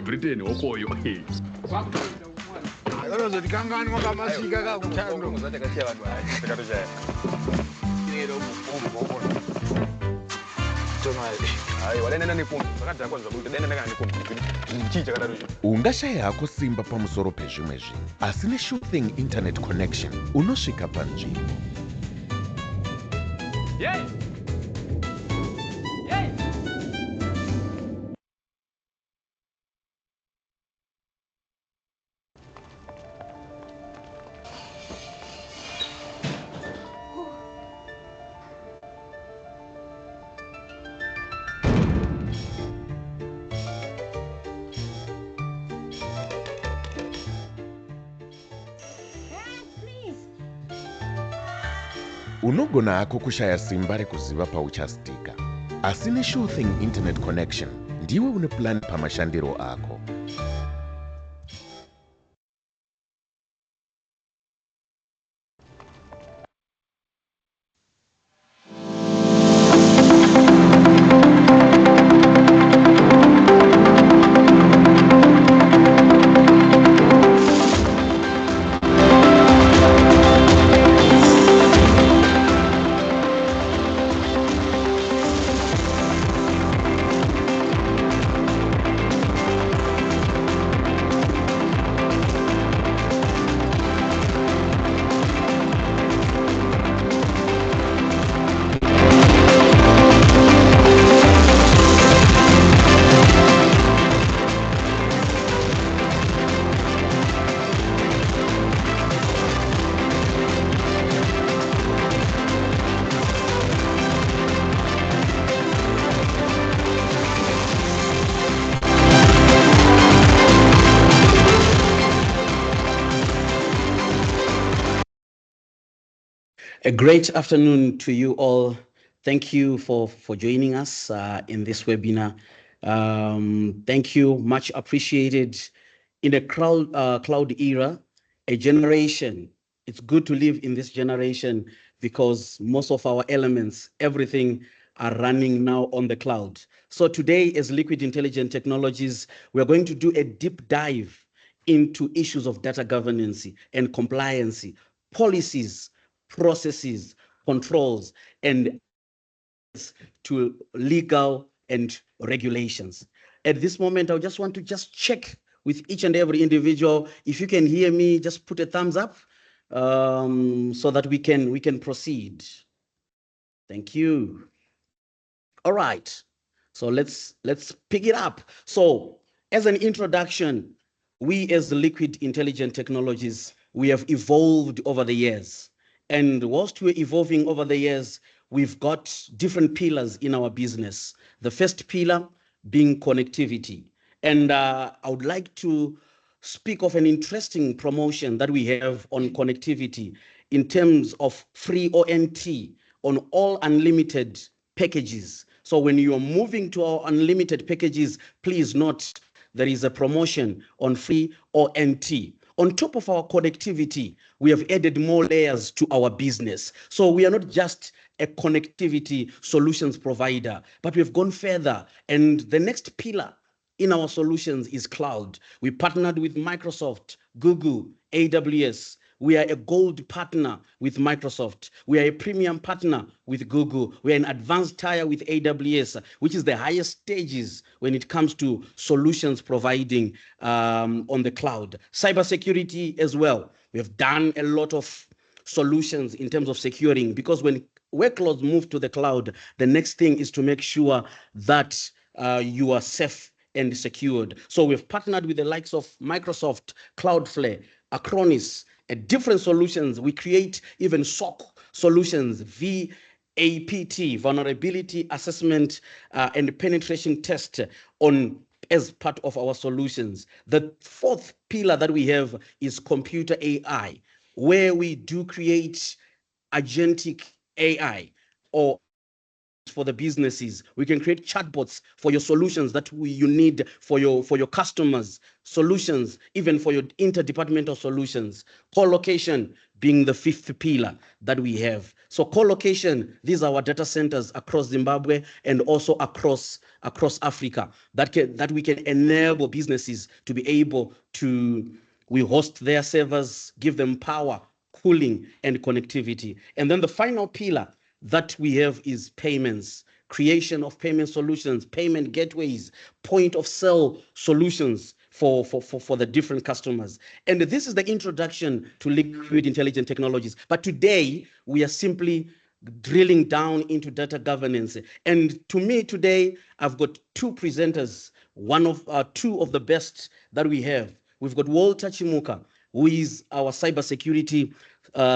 Britain okoyo. Kalozo dikangani ngoba amasika kakuthando. Ungashaya yako simba pamusoro pezvimwe zvinhu asi neSureThing internet connection unosvika panzvimbo. Unogona hako kushaya simba rekuziva pauchastika asi neSureThing internet connection ndiwe une plan pamashandiro ako. A great afternoon to you all. Thank you for joining us in this webinar. Thank you, much appreciated. In a cloud era, a generation, it's good to live in this generation because most of our elements, everything are running now on the cloud. So today as Liquid Intelligent Technologies, we're going to do a deep dive into issues of data governance and compliance, policies, processes, controls, and to legal and regulations. At this moment, I just want to check with each and every individual. If you can hear me, just put a thumbs up so that we can proceed. Thank you. All right, so let's pick it up. So as an introduction, we as the Liquid Intelligent Technologies, we have evolved over the years. And whilst we're evolving over the years, we've got different pillars in our business. The first pillar being connectivity. And I would like to speak of an interesting promotion that we have on connectivity in terms of free ONT on all unlimited packages. So when you are moving to our unlimited packages, please note there is a promotion on free ONT. On top of our connectivity, we have added more layers to our business. So we are not just a connectivity solutions provider, but we've gone further. And the next pillar in our solutions is cloud. We partnered with Microsoft, Google, AWS. We are a gold partner with Microsoft. We are a premium partner with Google. We are an advanced tier with AWS, which is the highest stages when it comes to solutions providing on the cloud. Cybersecurity as well. We have done a lot of solutions in terms of securing, because when workloads move to the cloud, the next thing is to make sure that you are safe and secured. So we've partnered with the likes of Microsoft, Cloudflare, Acronis, different solutions. We create even SOC solutions, VAPT, vulnerability assessment and penetration test as part of our solutions. The fourth pillar that we have is computer AI, where we do create agentic AI or for the businesses. We can create chatbots for your solutions that you need for your customers, solutions, even for your interdepartmental solutions, co-location, being the fifth pillar that we have. So co-location, these are our data centers across Zimbabwe and also across Africa that we can enable businesses to be able to, we host their servers, give them power, cooling, and connectivity. And then the final pillar that we have is payments, creation of payment solutions, payment gateways, point of sale solutions for the different customers. And this is the introduction to Liquid Intelligent Technologies. But today, we are simply drilling down into data governance. And to me today, I've got two presenters, two of the best that we have. We've got Walter Chimuka, who is our cybersecurity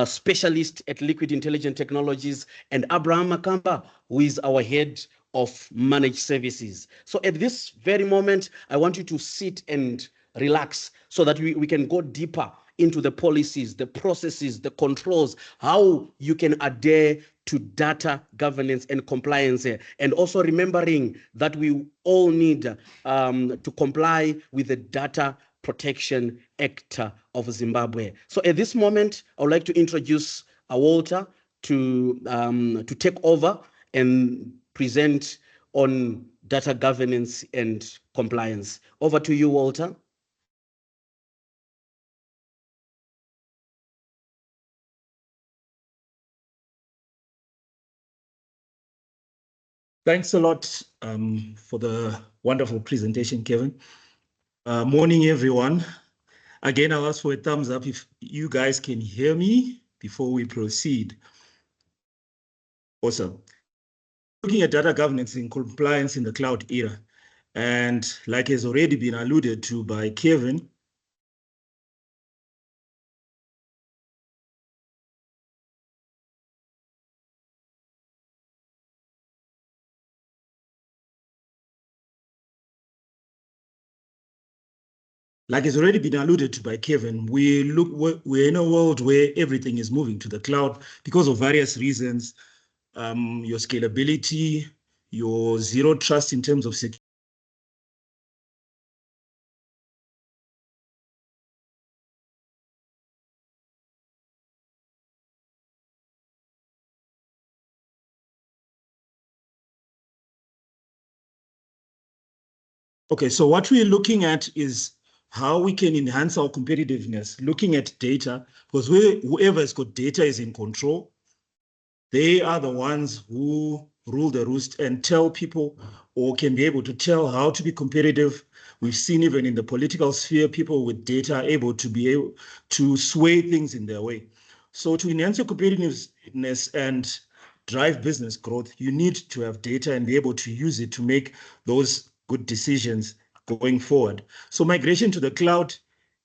specialist at Liquid Intelligent Technologies, and Abraham Makamba, who is our head of managed services. So at this very moment, I want you to sit and relax so that we can go deeper into the policies, the processes, the controls, how you can adhere to data governance and compliance, and also remembering that we all need to comply with the Data Protection Act of Zimbabwe. So at this moment, I would like to introduce Walter to take over and present on data governance and compliance. Over to you, Walter. Thanks a lot for the wonderful presentation, Kevin. Morning, everyone. Again, I'll ask for a thumbs up if you guys can hear me before we proceed. Awesome. Looking at data governance and compliance in the cloud era, and like has already been alluded to by Kevin, we're in a world where everything is moving to the cloud because of various reasons. Your scalability, your zero trust in terms of security. Okay, so what we're looking at is how we can enhance our competitiveness, looking at data, because whoever has got data is in control. They are the ones who rule the roost and tell people, or can be able to tell how to be competitive. We've seen even in the political sphere, people with data are able to sway things in their way. So to enhance your competitiveness and drive business growth, you need to have data and be able to use it to make those good decisions going forward. So migration to the cloud,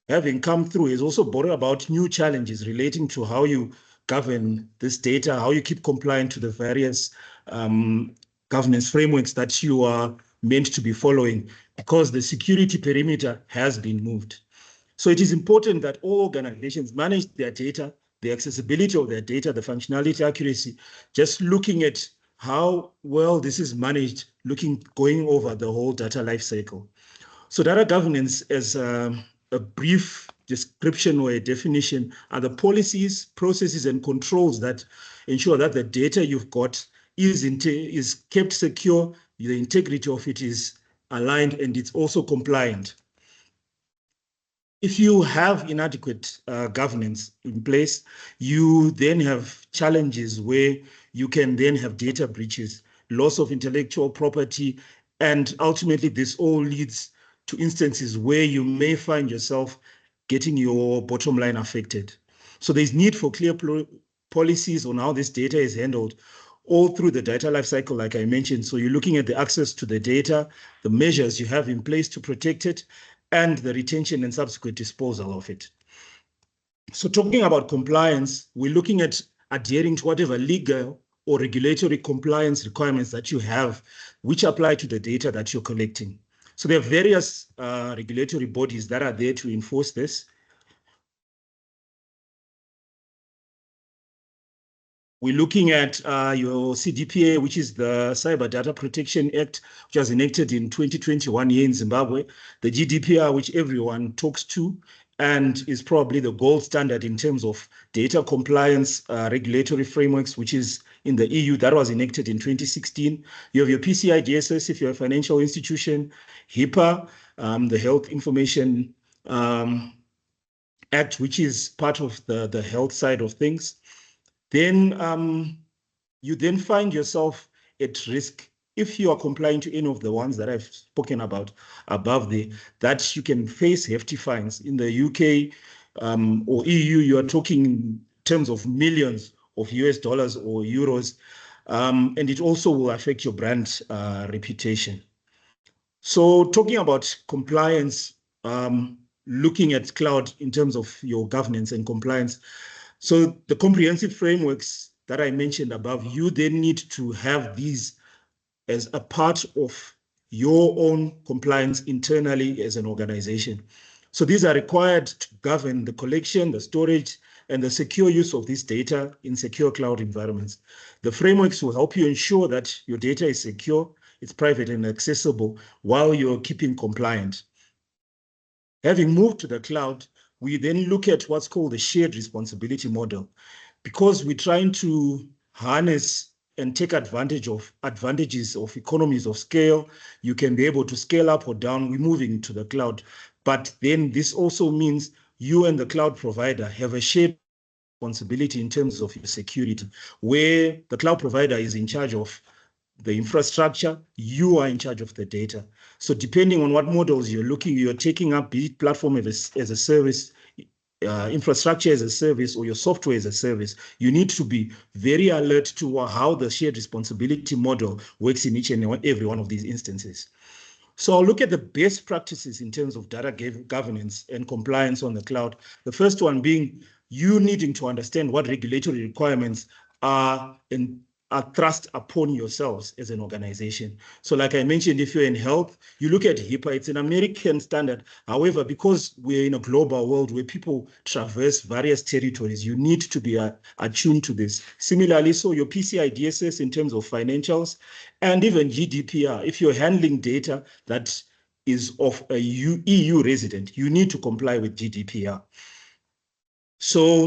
having come through, has also brought about new challenges relating to how you govern this data, how you keep compliant to the various governance frameworks that you are meant to be following, because the security perimeter has been moved. So it is important that all organizations manage their data, the accessibility of their data, the functionality, accuracy, just looking at how well this is managed, going over the whole data lifecycle. So data governance, as a brief description or a definition, are the policies, processes, and controls that ensure that the data you've got is kept secure, the integrity of it is aligned, and it's also compliant. If you have inadequate governance in place, you then have challenges where you can then have data breaches, loss of intellectual property, and ultimately this all leads to instances where you may find yourself getting your bottom line affected. So there's need for clear policies on how this data is handled all through the data lifecycle, like I mentioned. So you're looking at the access to the data, the measures you have in place to protect it, and the retention and subsequent disposal of it. So talking about compliance, we're looking at adhering to whatever legal or regulatory compliance requirements that you have, which apply to the data that you're collecting. So there are various regulatory bodies that are there to enforce this. We're looking at your CDPA, which is the Cyber Data Protection Act, which was enacted in 2021 here in Zimbabwe, the GDPR, which everyone talks to, and is probably the gold standard in terms of data compliance regulatory frameworks, which is in the EU. That was enacted in 2016. You have your PCI DSS if you're a financial institution, HIPAA, the Health Information Act, which is part of the health side of things. Then you then find yourself at risk if you are complying to any of the ones that I've spoken about above there, that you can face hefty fines. In the UK or EU, you are talking in terms of millions of US dollars or euros, and it also will affect your brand reputation. So talking about compliance, looking at cloud in terms of your governance and compliance. So the comprehensive frameworks that I mentioned above, you then need to have these as a part of your own compliance internally as an organization. So these are required to govern the collection, the storage, and the secure use of this data in secure cloud environments. The frameworks will help you ensure that your data is secure, it's private and accessible while you're keeping compliant. Having moved to the cloud, we then look at what's called the shared responsibility model. Because we're trying to harness and take advantages of economies of scale, you can be able to scale up or down. We're moving to the cloud. But then this also means you and the cloud provider have a shared responsibility in terms of your security, where the cloud provider is in charge of the infrastructure, you are in charge of the data. So depending on what models you're taking up, be it platform as a service, infrastructure as a service, or your software as a service, you need to be very alert to how the shared responsibility model works in each and every one of these instances. So I'll look at the best practices in terms of data governance and compliance on the cloud. The first one being you needing to understand what regulatory requirements are thrust upon yourselves as an organization. So like I mentioned, if you're in health, you look at HIPAA, it's an American standard. However, because we're in a global world where people traverse various territories, you need to be attuned to this. Similarly, so your PCI DSS in terms of financials, and even GDPR, if you're handling data that is of a EU resident, you need to comply with GDPR. So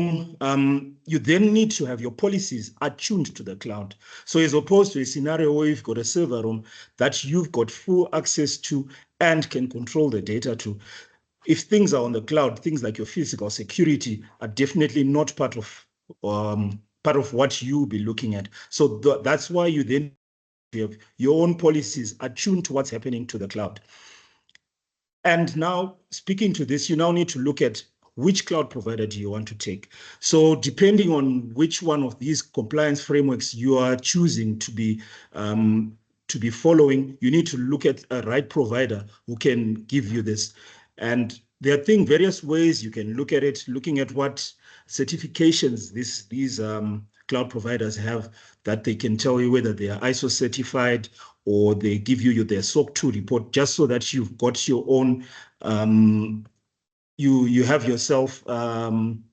you then need to have your policies attuned to the cloud. So as opposed to a scenario where you've got a server room that you've got full access to and can control the data to, if things are on the cloud, things like your physical security are definitely not part of what you'll be looking at. So that's why you then have your own policies attuned to what's happening to the cloud. And now, speaking to this, you now need to look at which cloud provider do you want to take? So depending on which one of these compliance frameworks you are choosing to be following, you need to look at a right provider who can give you this. And there are various ways you can look at it, looking at what certifications these cloud providers have, that they can tell you whether they are ISO certified or they give you their SOC 2 report, just so that you've got your own you have yourself in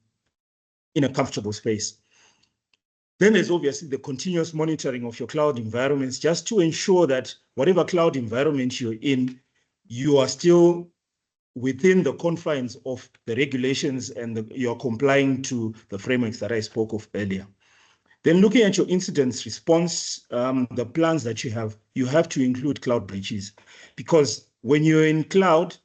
a comfortable space. Then there's obviously the continuous monitoring of your cloud environments, just to ensure that whatever cloud environment you're in, you are still within the confines of the regulations and you're complying to the frameworks that I spoke of earlier. Then looking at your incident response, the plans that you have to include cloud breaches, because when you're in cloud,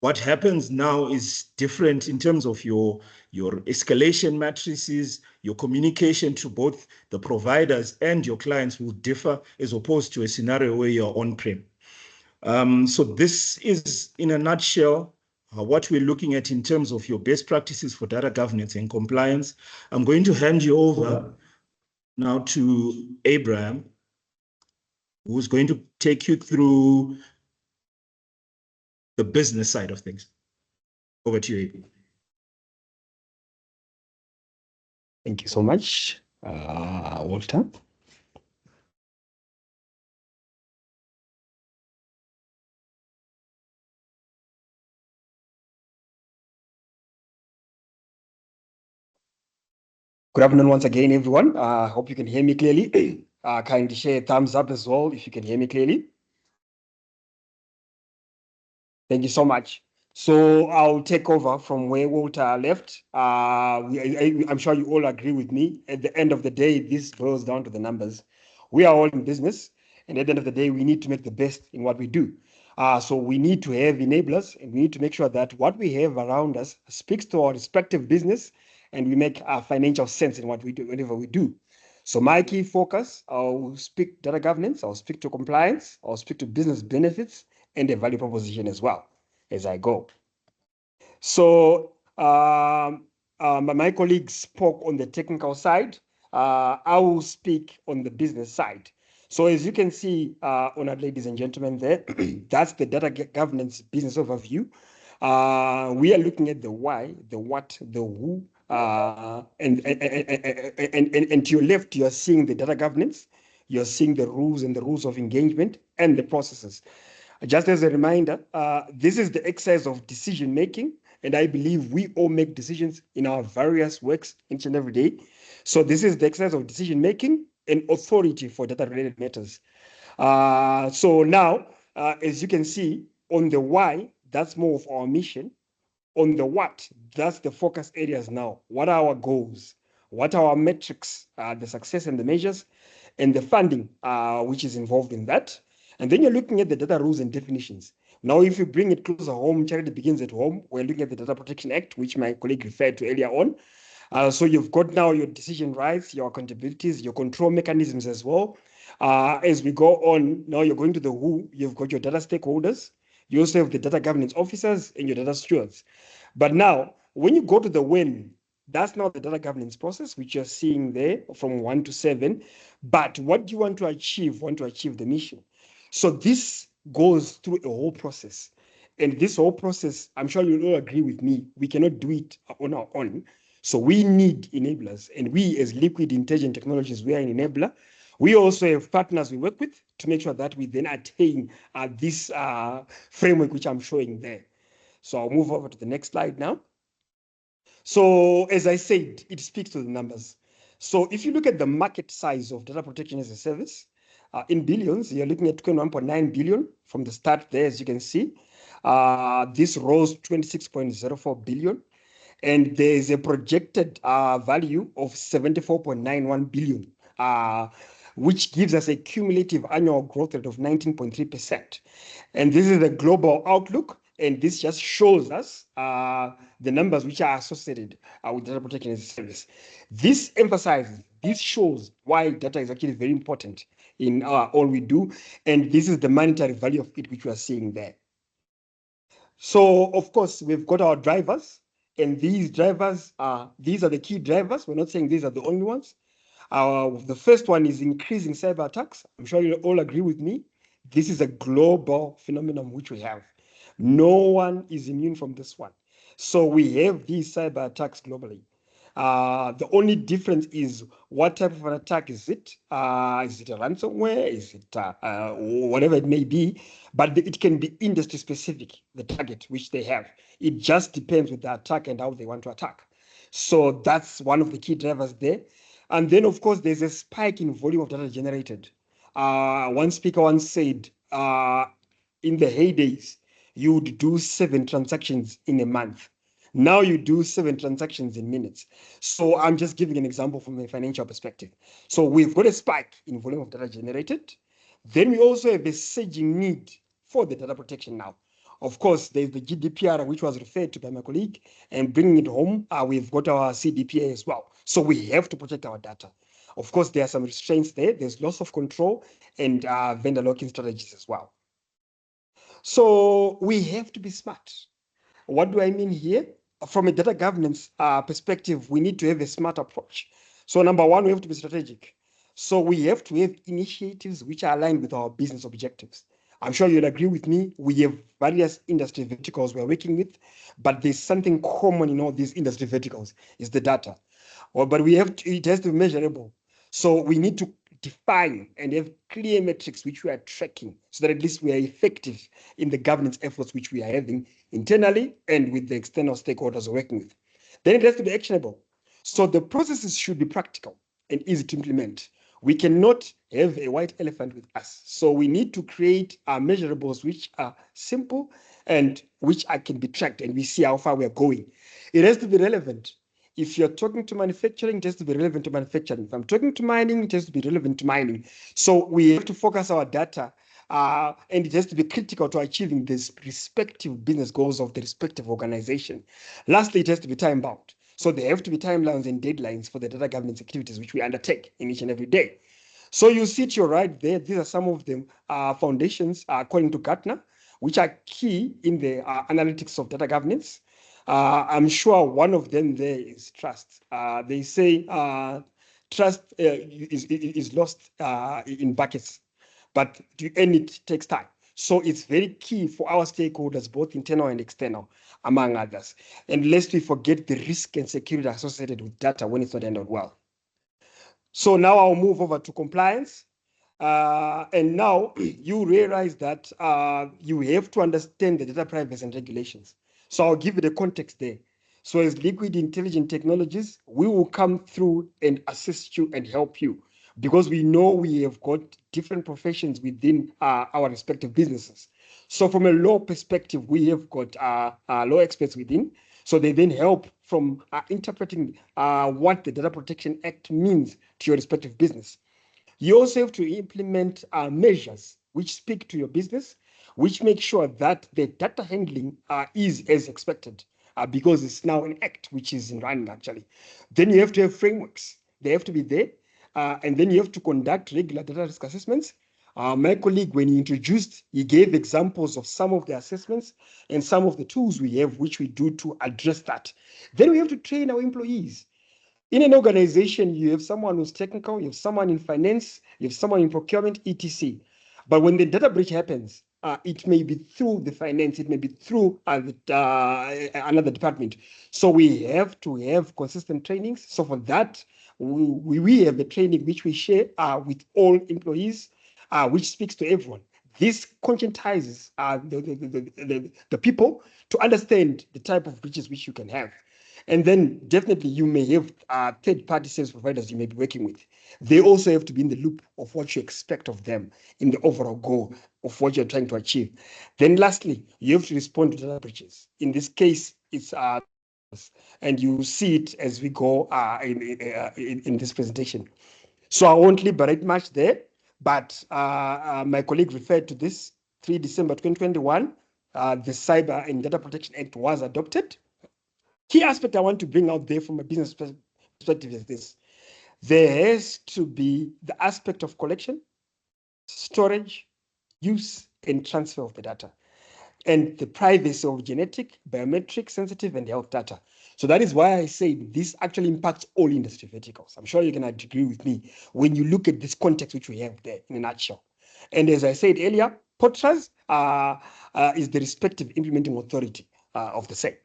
what happens now is different in terms of your escalation matrices, your communication to both the providers and your clients will differ, as opposed to a scenario where you're on-prem. So this is, in a nutshell, what we're looking at in terms of your best practices for data governance and compliance. I'm going to hand you over now to Abraham, who's going to take you through the business side of things. Over to you, Abraham. Thank you so much, Walter. Good afternoon once again, everyone. Hope you can hear me clearly. Kindly share a thumbs up as well if you can hear me clearly. Thank you so much. So I'll take over from where Walter left. I'm sure you all agree with me. At the end of the day, this boils down to the numbers. We are all in business, and at the end of the day, we need to make the best in what we do. So we need to have enablers, and we need to make sure that what we have around us speaks to our respective business, and we make financial sense in what we do, whatever we do. So my key focus, I'll speak data governance, I'll speak to compliance, I'll speak to business benefits, and the value proposition as well as I go. So my colleagues spoke on the technical side. I will speak on the business side. So as you can see, honored ladies and gentlemen, there, that's the data governance business overview. We are looking at the why, the what, the who, and to your left, you are seeing the data governance. You're seeing the rules and the rules of engagement and the processes. Just as a reminder, this is the exercise of decision making, and I believe we all make decisions in our various works each and every day. So this is the exercise of decision making and authority for data related matters. So now, as you can see, on the why, that's more of our mission. On the what, that's the focus areas now. What are our goals? What are our metrics, the success and the measures, and the funding, which is involved in that? And then you're looking at the data rules and definitions. Now, if you bring it closer home, charity begins at home. We're looking at the Data Protection Act, which my colleague referred to earlier on. So you've got now your decision rights, your accountabilities, your control mechanisms as well. As we go on, now you're going to the who, you've got your data stakeholders. You also have the data governance officers and your data stewards. But now, when you go to the when, that's not the data governance process, which you're seeing there from 1 to 7. But what do you want to achieve? Want to achieve the mission. So this goes through a whole process. And this whole process, I'm sure you'll all agree with me, we cannot do it on our own. So we need enablers. And we, as Liquid Intelligent Technologies, we are an enabler. We also have partners we work with to make sure that we then attain this framework, which I'm showing there. So I'll move over to the next slide now. So as I said, it speaks to the numbers. So if you look at the market size of data protection as a service, in billions, you're looking at 21.9 billion from the start there, as you can see. This rose 26.04 billion. And there's a projected value of 74.91 billion, which gives us a cumulative annual growth rate of 19.3%. And this is the global outlook. And this just shows us the numbers which are associated with data protection as a service. This emphasizes, this shows why data is actually very important in all we do. And this is the monetary value of it, which we are seeing there. So, of course, we've got our drivers. And these drivers these are the key drivers. We're not saying these are the only ones. The first one is increasing cyber attacks. I'm sure you'll all agree with me. This is a global phenomenon which we have. No one is immune from this one. So we have these cyber attacks globally. The only difference is what type of an attack is it? Is it a ransomware? Is it whatever it may be? But it can be industry specific, the target which they have. It just depends with the attack and how they want to attack. So that's one of the key drivers there. And then, of course, there's a spike in volume of data generated. One speaker once said, in the heydays, you would do 7 transactions in a month. Now you do 7 transactions in minutes. So I'm just giving an example from a financial perspective. So we've got a spike in volume of data generated. Then we also have a surging need for the data protection now. Of course, there's the GDPR, which was referred to by my colleague, and bringing it home, we've got our CDPA as well. So we have to protect our data. Of course, there are some restraints there. There's loss of control and vendor locking strategies as well. So we have to be smart. What do I mean here? From a data governance perspective, we need to have a smart approach. So number one, we have to be strategic. So we have to have initiatives which are aligned with our business objectives. I'm sure you'll agree with me. We have various industry verticals we're working with, but there's something common in all these industry verticals, is the data. But we have to, it has to be measurable. So we need to define and have clear metrics which we are tracking so that at least we are effective in the governance efforts which we are having internally and with the external stakeholders we're working with. Then it has to be actionable. So the processes should be practical and easy to implement. We cannot have a white elephant with us. So we need to create measurables which are simple and which can be tracked, and we see how far we are going. It has to be relevant. If you're talking to manufacturing, it has to be relevant to manufacturing. If I'm talking to mining, it has to be relevant to mining. So we have to focus our data, and it has to be critical to achieving these respective business goals of the respective organization. Lastly, it has to be time bound. So there have to be timelines and deadlines for the data governance activities which we undertake in each and every day. So you see to your right there, these are some of the foundations according to Gartner, which are key in the analytics of data governance. I'm sure one of them there is trust. They say trust is lost in buckets, but to earn it takes time. So it's very key for our stakeholders, both internal and external, among others. And lest we forget the risk and security associated with data when it's not handled well. So now I'll move over to compliance. And now you realize that you have to understand the data privacy and regulations. So I'll give you the context there. So as Liquid Intelligent Technologies, we will come through and assist you and help you, because we know we have got different professions within our respective businesses. So from a law perspective, we have got law experts within. So they then help from interpreting what the Data Protection Act means to your respective business. You also have to implement measures which speak to your business, which make sure that the data handling is as expected, because it's now an act which is in running actually. Then you have to have frameworks. They have to be there. And then you have to conduct regular data risk assessments. My colleague, when he introduced, he gave examples of some of the assessments and some of the tools we have, which we do to address that. Then we have to train our employees. In an organization, you have someone who's technical, you have someone in finance, you have someone in procurement, etc. But when the data breach happens, it may be through the finance, it may be through another department. So we have to have consistent trainings. So for that, we have a training which we share with all employees, which speaks to everyone. This conscientizes the people to understand the type of breaches which you can have. And then definitely you may have third-party service providers you may be working with. They also have to be in the loop of what you expect of them in the overall goal of what you're trying to achieve. Then lastly, you have to respond to data breaches. In this case, it's and you see it as we go in this presentation. So I won't elaborate much there, but my colleague referred to this 3 December 2021, the Cyber and Data Protection Act was adopted. Key aspect I want to bring out there from a business perspective is this. There has to be the aspect of collection, storage, use, and transfer of the data, and the privacy of genetic, biometric, sensitive, and health data. So that is why I say this actually impacts all industry verticals. I'm sure you can agree with me when you look at this context which we have there in a nutshell. And as I said earlier, POTRAS is the respective implementing authority of the same.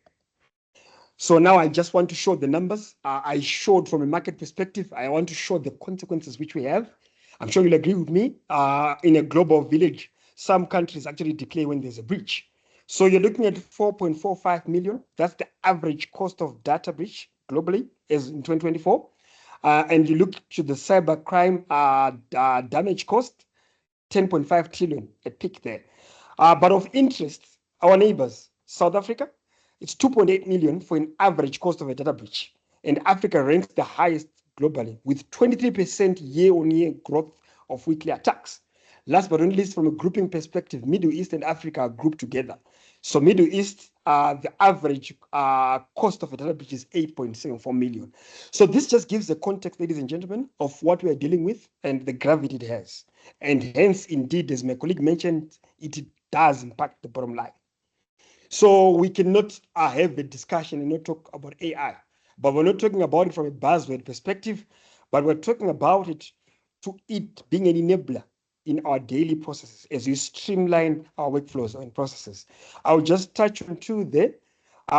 So now I just want to show the numbers. I showed from a market perspective. I want to show the consequences which we have. I'm sure you'll agree with me. In a global village, some countries actually declare when there's a breach. So you're looking at 4.45 million. That's the average cost of data breach globally as in 2024. And you look to the cyber crime damage cost, 10.5 trillion at peak there. But of interest, our neighbors, South Africa, it's 2.8 million for an average cost of a data breach. And Africa ranks the highest globally with 23% year-on-year growth of weekly attacks. Last but not least, from a grouping perspective, Middle East and Africa are grouped together. So Middle East, the average cost of a data breach is 8.74 million. So this just gives the context, ladies and gentlemen, of what we are dealing with and the gravity it has. And hence, indeed, as my colleague mentioned, it does impact the bottom line. So we cannot have a discussion and not talk about AI, but we're not talking about it from a buzzword perspective, but we're talking about it to it being an enabler in our daily processes as we streamline our workflows and processes. I'll just touch on two there.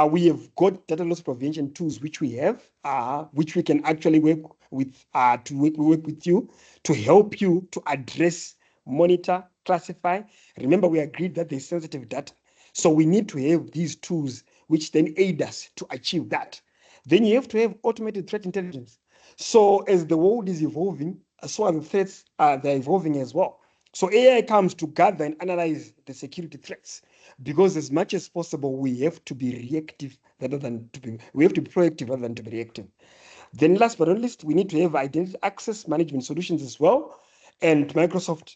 We have got data loss prevention tools which we have, which we can actually work with work with you to help you to address, monitor, classify. Remember, we agreed that there's sensitive data. So we need to have these tools which then aid us to achieve that. Then you have to have automated threat intelligence. So as the world is evolving, so are the threats, they're evolving as well. So AI comes to gather and analyze the security threats, because as much as possible, we have to be reactive rather than to be, we have to be proactive rather than to be reactive. Then last but not least, we need to have identity access management solutions as well. And Microsoft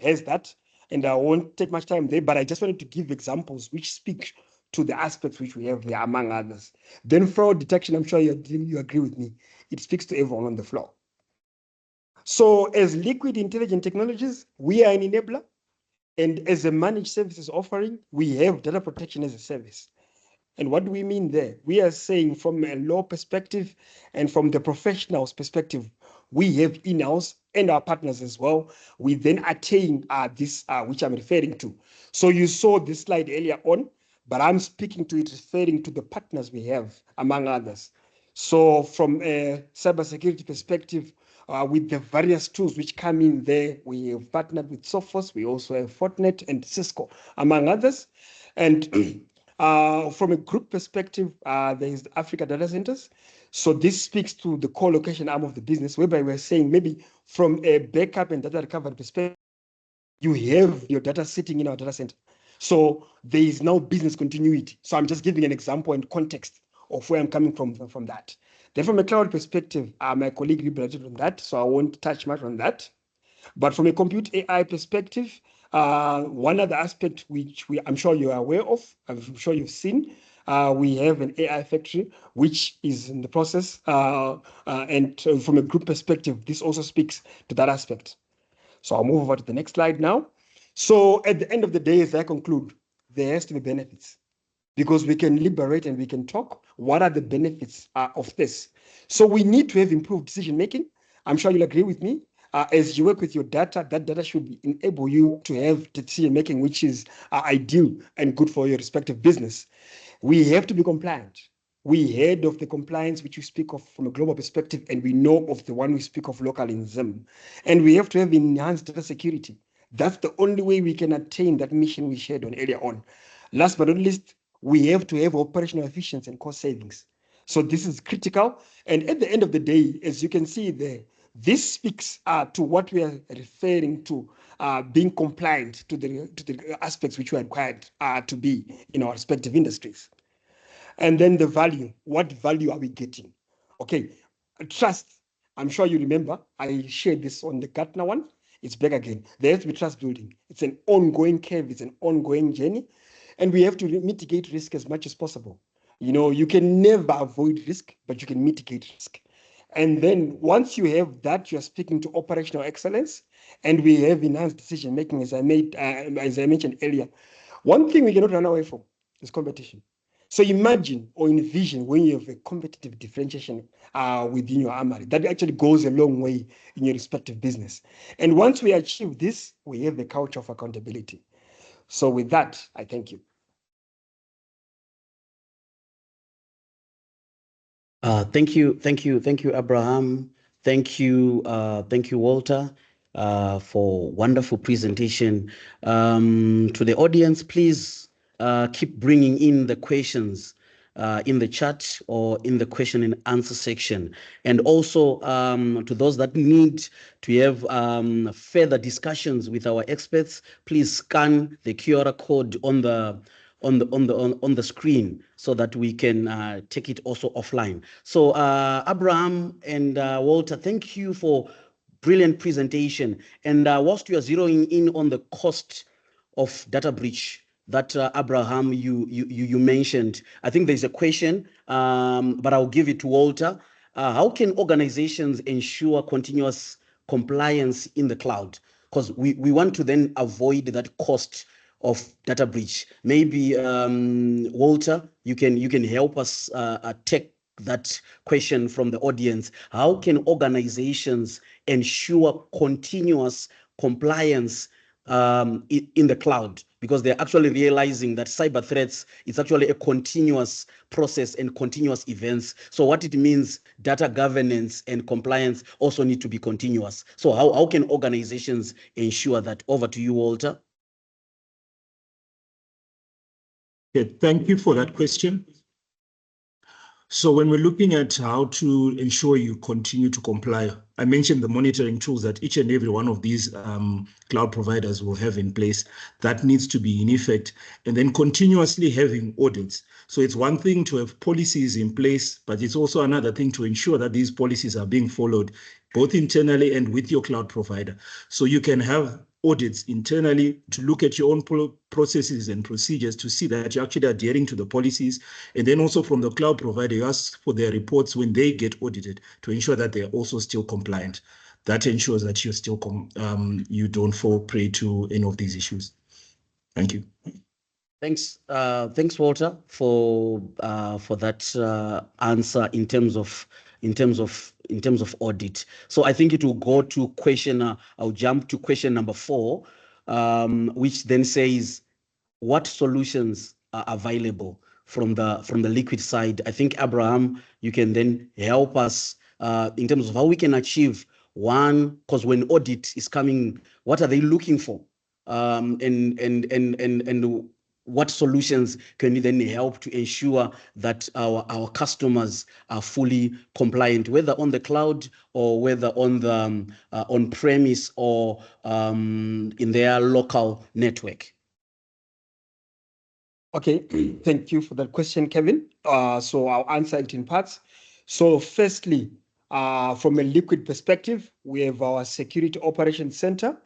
has that. And I won't take much time there, but I just wanted to give examples which speak to the aspects which we have there, among others. Then fraud detection, I'm sure you agree with me. It speaks to everyone on the floor. So as Liquid Intelligent Technologies, we are an enabler. And as a managed services offering, we have data protection as a service. And what do we mean there? We are saying from a law perspective and from the professional's perspective, we have in-house and our partners as well. We then attain this, which I'm referring to. So you saw this slide earlier on, but I'm speaking to it referring to the partners we have, among others. So from a cybersecurity perspective, with the various tools which come in there, we have partnered with Sophos, we also have Fortinet and Cisco, among others. And from a group perspective, there is the Africa Data Centers. So this speaks to the co-location arm of the business, whereby we're saying maybe from a backup and data recovery perspective, you have your data sitting in our data center. So there is now business continuity. So I'm just giving an example and context of where I'm coming from that. Then from a cloud perspective, my colleague elaborated on that, so I won't touch much on that. But from a compute AI perspective, one other aspect which I'm sure you are aware of, I'm sure you've seen, we have an AI factory which is in the process. And from a group perspective, this also speaks to that aspect. So I'll move over to the next slide now. So at the end of the day, as I conclude, there has to be benefits, because we can liberate and we can talk. What are the benefits of this? So we need to have improved decision making. I'm sure you'll agree with me. As you work with your data, that data should enable you to have decision making which is ideal and good for your respective business. We have to be compliant. We heard of the compliance which we speak of from a global perspective, and we know of the one we speak of locally in Zim. And we have to have enhanced data security. That's the only way we can attain that mission we shared on earlier on. Last but not least, we have to have operational efficiency and cost savings. So this is critical. And at the end of the day, as you can see there, this speaks to what we are referring to, being compliant to the aspects which we are required to be in our respective industries. And then the value, what value are we getting? Okay, trust. I'm sure you remember, I shared this on the Gartner one. It's back again. There has to be trust building. It's an ongoing curve, it's an ongoing journey. And we have to mitigate risk as much as possible. You know, you can never avoid risk, but you can mitigate risk. And then once you have that, you're speaking to operational excellence, and we have enhanced decision making, as I mentioned earlier. One thing we cannot run away from is competition. So imagine or envision when you have a competitive differentiation within your armory. That actually goes a long way in your respective business. And once we achieve this, we have the culture of accountability. So with that, I thank you. Thank you, Abraham. Thank you, Walter, for wonderful presentation. To the audience, please keep bringing in the questions in the chat or in the question and answer section. And also to those that need to have further discussions with our experts, please scan the QR code on the screen so that we can take it also offline. So Abraham and Walter, thank you for brilliant presentation. And whilst you are zeroing in on the cost of data breach that Abraham you mentioned, I think there's a question, but I'll give it to Walter. How can organizations ensure continuous compliance in the cloud? Because we want to then avoid that cost of data breach. Maybe Walter, you can help us take that question from the audience. How can organizations ensure continuous compliance in the cloud? Because they're actually realizing that cyber threats is actually a continuous process and continuous events. So what it means, data governance and compliance also need to be continuous. So how can organizations ensure that? Over to you, Walter. Okay, thank you for that question. So when we're looking at how to ensure you continue to comply, I mentioned the monitoring tools that each and every one of these cloud providers will have in place. That needs to be in effect, and then continuously having audits. So it's one thing to have policies in place, but it's also another thing to ensure that these policies are being followed, both internally and with your cloud provider. So you can have audits internally to look at your own processes and procedures to see that you're actually adhering to the policies. And then also from the cloud provider, you ask for their reports when they get audited to ensure that they're also still compliant. That ensures that you're still you don't fall prey to any of these issues. Thank you. Thanks, Walter, for that answer in terms of audit. So I think it will go to question. I'll jump to question number 4, which then says, what solutions are available from the liquid side? I think, Abraham, you can then help us in terms of how we can achieve one, because when audit is coming, what are they looking for? And what solutions can we then help to ensure that our customers are fully compliant, whether on the cloud or whether on the on-premise or in their local network? Okay, thank you for that question, Kevin. So I'll answer it in parts. So firstly, from a liquid perspective, we have our Security Operations Center.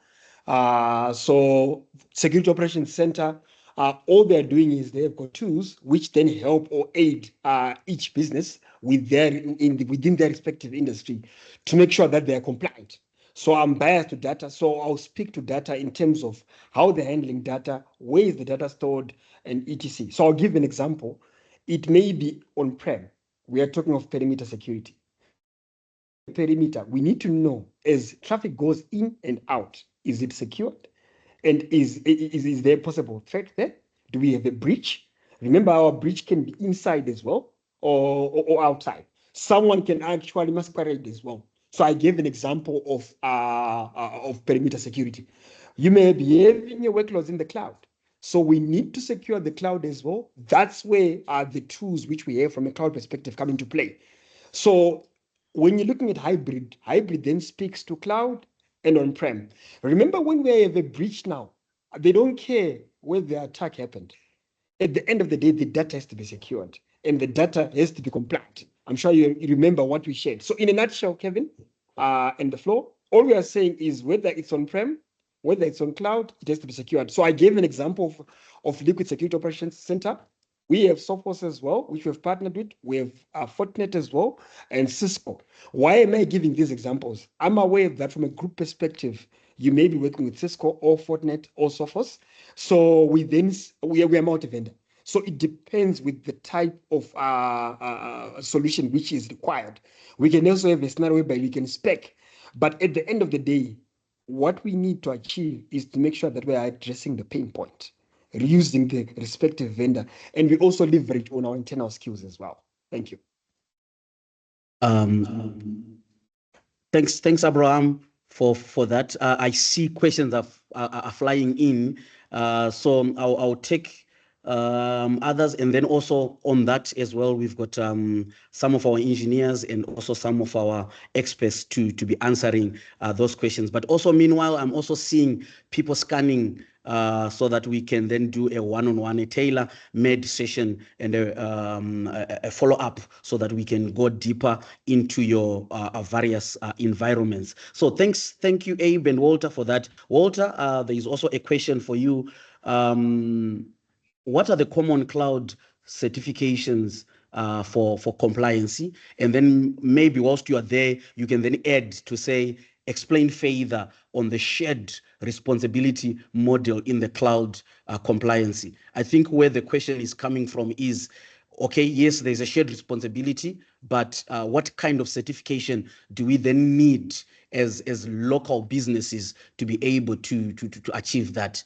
So Security Operations Center, all they're doing is they've got tools which then help or aid each business with within their respective industry to make sure that they're compliant. So I'm biased to data, so I'll speak to data in terms of how they're handling data, where is the data stored, and etc. So I'll give an example. It may be on-prem. We are talking of perimeter security. Perimeter, we need to know as traffic goes in and out, is it secured? And is there possible threat there? Do we have a breach? Remember, our breach can be inside as well or outside. Someone can actually masquerade as well. So I gave an example of perimeter security. You may be having your workloads in the cloud. So we need to secure the cloud as well. That's where the tools which we have from a cloud perspective come into play. So when you're looking at hybrid then speaks to cloud and on-prem. Remember, when we have a breach now, they don't care where the attack happened. At the end of the day, the data has to be secured and the data has to be compliant. I'm sure you remember what we shared. So in a nutshell, Kevin, and the floor, all we are saying is whether it's on-prem, whether it's on cloud, it has to be secured. So I gave an example of Liquid Security Operations Center. We have Sophos as well, which we've partnered with. We have Fortinet as well, and Cisco. Why am I giving these examples? I'm aware that from a group perspective, you may be working with Cisco or Fortinet or Sophos. So we are multi-vendor. So it depends with the type of solution which is required. We can also have a scenario whereby we can spec, but at the end of the day, what we need to achieve is to make sure that we are addressing the pain point, reusing the respective vendor, and we also leverage on our internal skills as well. Thank you. Thanks, Abraham, for that. I see questions are flying in, so I'll take others, and then also on that as well, we've got some of our engineers and also some of our experts to be answering those questions. But also, meanwhile, I'm also seeing people scanning so that we can then do a one-on-one, a tailor-made session and a follow-up so that we can go deeper into your various environments. So thank you, Abe and Walter, for that. Walter, there is also a question for you. What are the common cloud certifications for compliancy? And then maybe whilst you are there, you can then add to say, explain further on the shared responsibility model in the cloud compliancy. I think where the question is coming from is, okay, yes, there's a shared responsibility, but what kind of certification do we then need as local businesses to be able to achieve that?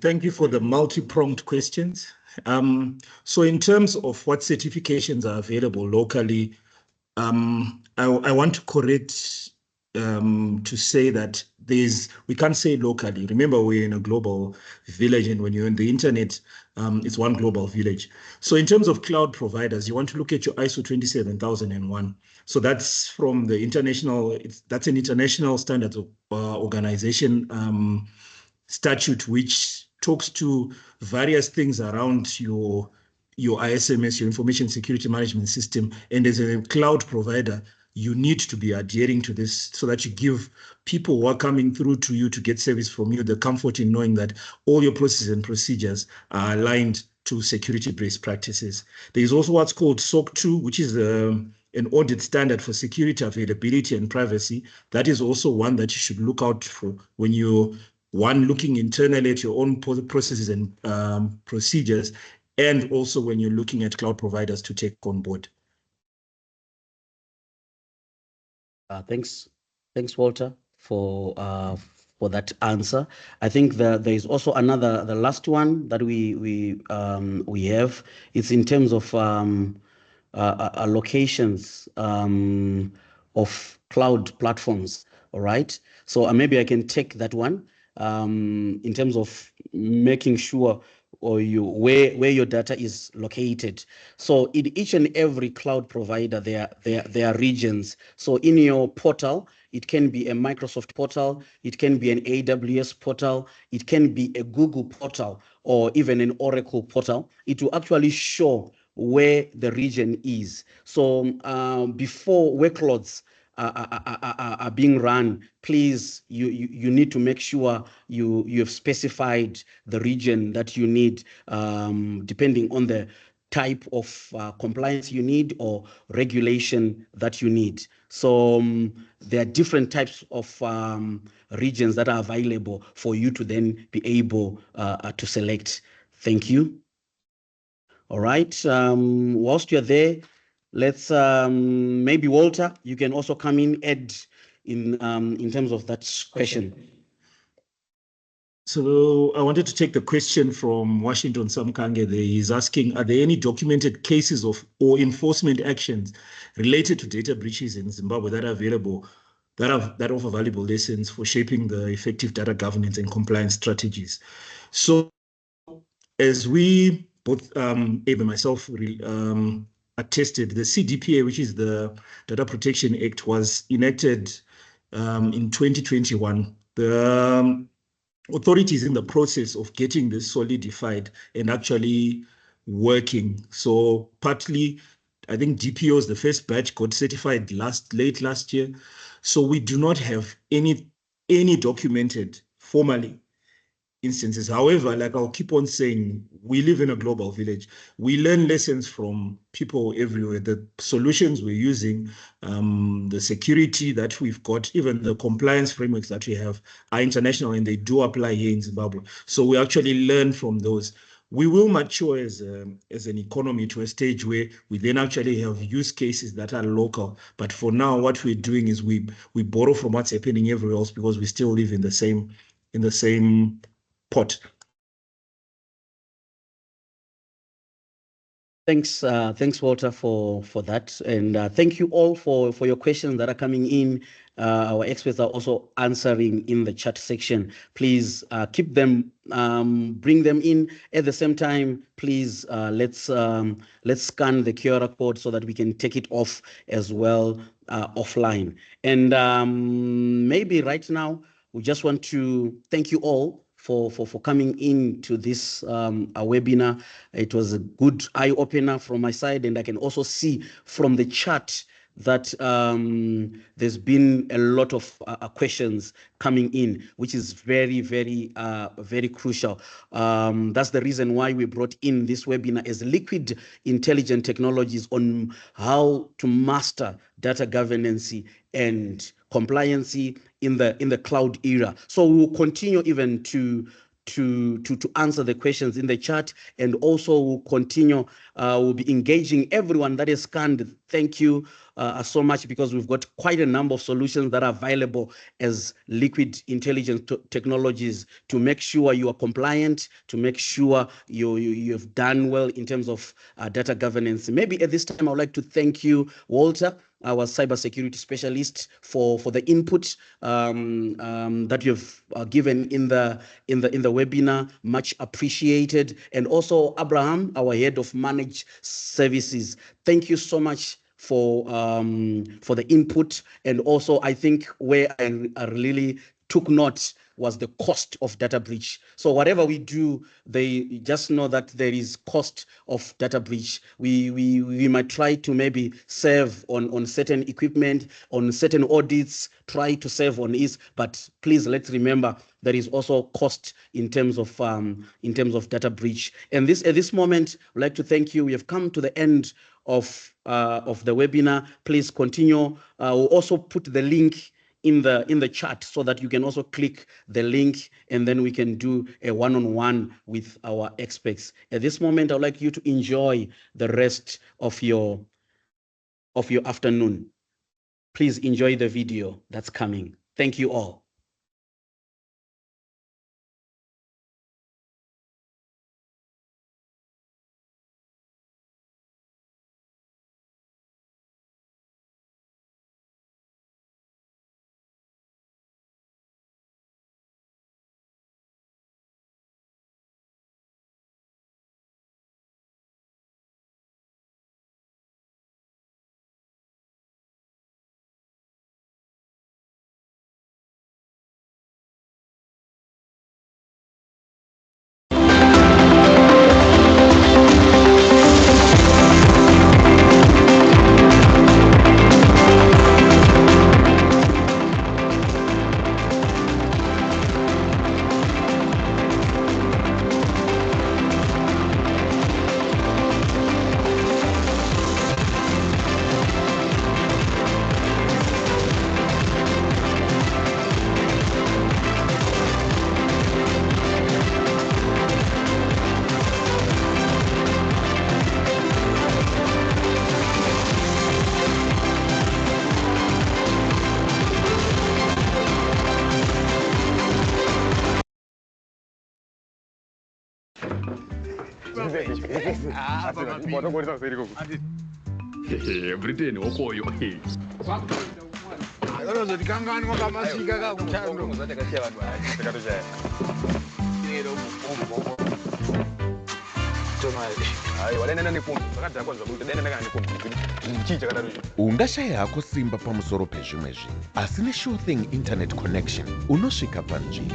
Thank you for the multi-pronged questions. So in terms of what certifications are available locally, I want to correct to say that we can't say locally. Remember, we're in a global village, and when you're on the internet, it's one global village. So in terms of cloud providers, you want to look at your ISO 27001. So that's from the international, that's an international standards organization statute, which talks to various things around your ISMS, your information security management system. And as a cloud provider, you need to be adhering to this so that you give people who are coming through to you to get service from you the comfort in knowing that all your processes and procedures are aligned to security-based practices. There is also what's called SOC 2, which is an audit standard for security, availability, and privacy. That is also one that you should look out for when you're looking internally at your own processes and procedures, and also when you're looking at cloud providers to take on board. Thanks, Walter, for that answer. I think there is also the last one that we have. It's in terms of allocations of cloud platforms. All right. So maybe I can take that one in terms of making sure where your data is located. So in each and every cloud provider, there are regions. So in your portal, it can be a Microsoft portal, it can be an AWS portal, it can be a Google portal, or even an Oracle portal. It will actually show where the region is. So before workloads are being run, please, you need to make sure you have specified the region that you need, depending on the type of compliance you need or regulation that you need. So there are different types of regions that are available for you to then be able to select. Thank you. All right. Whilst you're there, let's maybe Walter, you can also come in, add in terms of that question. So I wanted to take the question from Washington Samkange. He's asking, are there any documented cases or enforcement actions related to data breaches in Zimbabwe that are available, that offer valuable lessons for shaping the effective data governance and compliance strategies? So as we both, Abe and myself, attested, the CDPA, which is the Data Protection Act, was enacted in 2021. The authority is in the process of getting this solidified and actually working. So partly, I think DPOs, the first batch, got certified late last year. So we do not have any documented formally instances. However, like I'll keep on saying, we live in a global village. We learn lessons from people everywhere. The solutions we're using, the security that we've got, even the compliance frameworks that we have are international, and they do apply here in Zimbabwe. So we actually learn from those. We will mature as an economy to a stage where we then actually have use cases that are local. But for now, what we're doing is we borrow from what's happening everywhere else, because we still live in the same pot. Thanks, Walter, for that, and thank you all for your questions that are coming in. Our experts are also answering in the chat section. Please keep them, bring them in. At the same time, please let's scan the QR code so that we can take it off as well offline. And maybe right now we just want to thank you all for coming into this webinar. It was a good eye-opener from my side, and I can also see from the chat that there's been a lot of questions coming in, which is very, very, very crucial. That's the reason why we brought in this webinar as Liquid Intelligent Technologies on how to master data governance and compliancy in the cloud era. So we will continue even to answer the questions in the chat, and also we'll continue, we'll be engaging everyone that has scanned thank you so much, because we've got quite a number of solutions that are available as liquid intelligence technologies to make sure you are compliant, to make sure you've done well in terms of data governance. Maybe at this time, I would like to thank you, Walter, our cybersecurity specialist, for the input that you've given in the webinar. Much appreciated. And also Abraham, our head of managed services. Thank you so much for the input. And also, I think where I really took note was the cost of data breach. So whatever we do, they just know that there is cost of data breach. We might try to maybe save on certain equipment, on certain audits, try to save on this, but please let's remember there is also cost in terms of data breach. And at this moment, I'd like to thank you. We have come to the end of the webinar. Please continue. We'll also put the link in the chat so that you can also click the link, and then we can do a one-on-one with our experts. At this moment, I'd like you to enjoy the rest of your afternoon. Please enjoy the video that's coming. Thank you all. Britain okoyo. Akazoti kangani ngokamasika kakuthando. ungashayako simba pamusoro pezvimwe zvinhu asi nesure thing internet connection unosvika panzvimbo.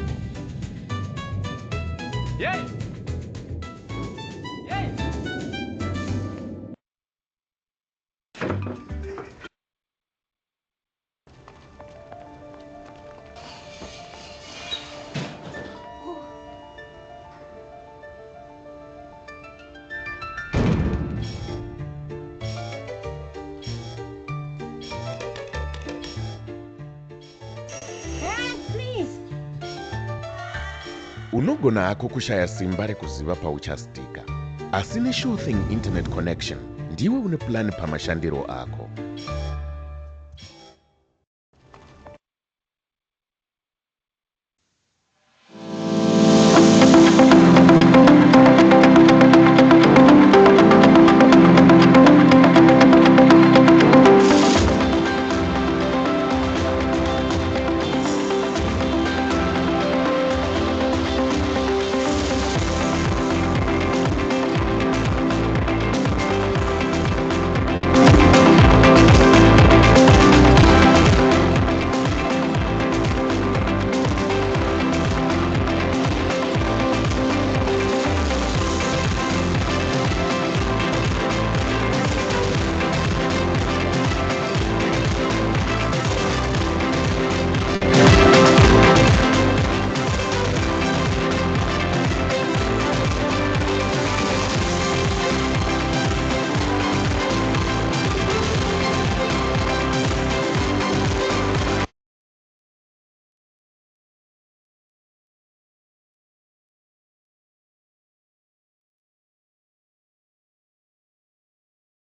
unogona hako kushaya simba rekuziva pauchastika, asi nesure thing internet connection ndiwe une plani pamashandiro ako.